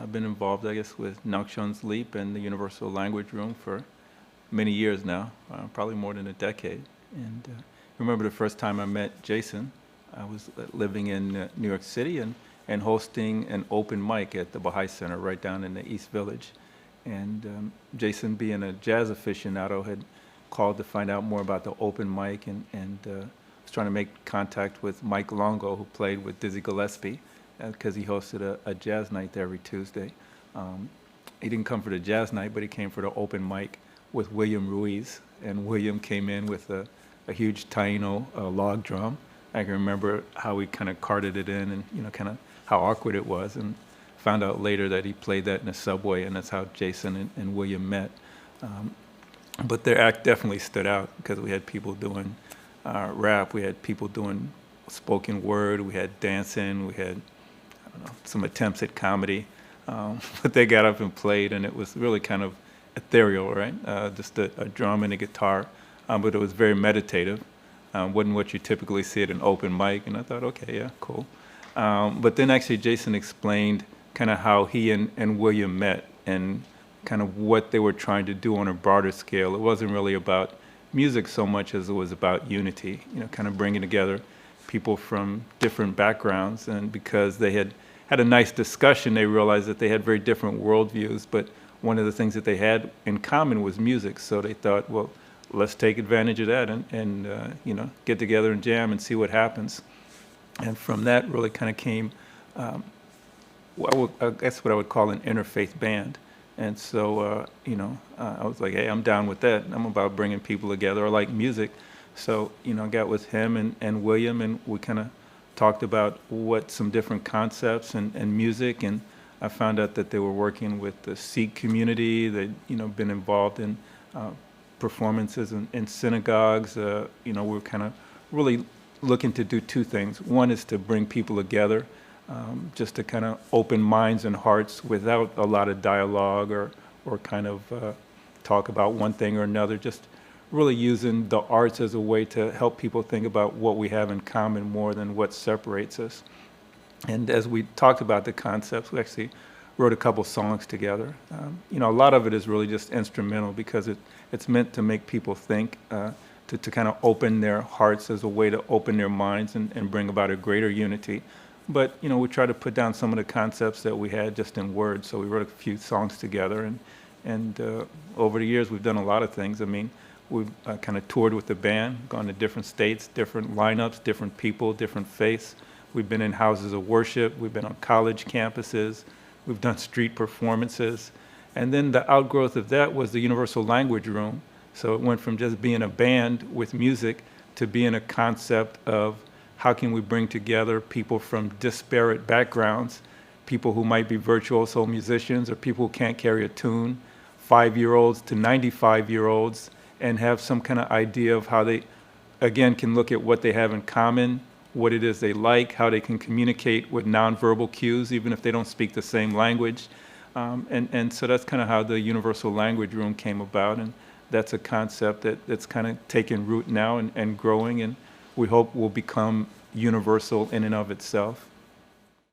I've been involved, I guess, with Naqshon's Leap and the Universal Language Room for many years now, probably more than a decade. And I remember the first time I met Jason. I was living in New York City and hosting an open mic at the Baha'i Center right down in the East Village. And Jason, being a jazz aficionado, had called to find out more about the open mic and was trying to make contact with Mike Longo, who played with Dizzy Gillespie, because he hosted a jazz night there every Tuesday. He didn't come for the jazz night, but he came for the open mic with William Ruiz. And William came in with a huge Taino log drum. I can remember how we kind of carted it in and, kind of how awkward it was. And found out later that he played that in a subway, and that's how Jason and William met. But their act definitely stood out because we had people doing rap, we had people doing spoken word, we had dancing, we had some attempts at comedy. But they got up and played, and it was really kind of ethereal, right? Just a drum and a guitar, but it was very meditative. Wasn't what you typically see at an open mic, and I thought, okay, yeah, cool. But then actually Jason explained kind of how he and William met and kind of what they were trying to do on a broader scale. It wasn't really about music so much as it was about unity, kind of bringing together people from different backgrounds. And because they had a nice discussion, they realized that they had very different worldviews, but one of the things that they had in common was music. So they thought, well, let's take advantage of that and get together and jam and see what happens. And from that really kind of came, I guess what I would call an interfaith band. And so, I was like, hey, I'm down with that. I'm about bringing people together. I like music. So, I got with him and William, and we kind of talked about what some different concepts and music. And I found out that they were working with the Sikh community. They'd, been involved in performances in synagogues. We were kind of really looking to do two things. One is to bring people together, just to kind of open minds and hearts without a lot of dialogue or kind of talk about one thing or another, just really using the arts as a way to help people think about what we have in common more than what separates us. And as we talked about the concepts, we actually wrote a couple songs together. A lot of it is really just instrumental because it's meant to make people think, to kind of open their hearts as a way to open their minds and bring about a greater unity. But, we try to put down some of the concepts that we had just in words. So we wrote a few songs together. And over the years, we've done a lot of things. I mean, we've kind of toured with the band, gone to different states, different lineups, different people, different faiths. We've been in houses of worship. We've been on college campuses. We've done street performances. And then the outgrowth of that was the Universal Language Room. So it went from just being a band with music to being a concept of how can we bring together people from disparate backgrounds, people who might be virtuoso musicians or people who can't carry a tune, 5-year-olds to 95-year-olds, and have some kind of idea of how they, again, can look at what they have in common, what it is they like, how they can communicate with nonverbal cues, even if they don't speak the same language. And so that's kind of how the Universal Language Room came about. And that's a concept that's kind of taken root now and growing, and we hope will become universal in and of itself.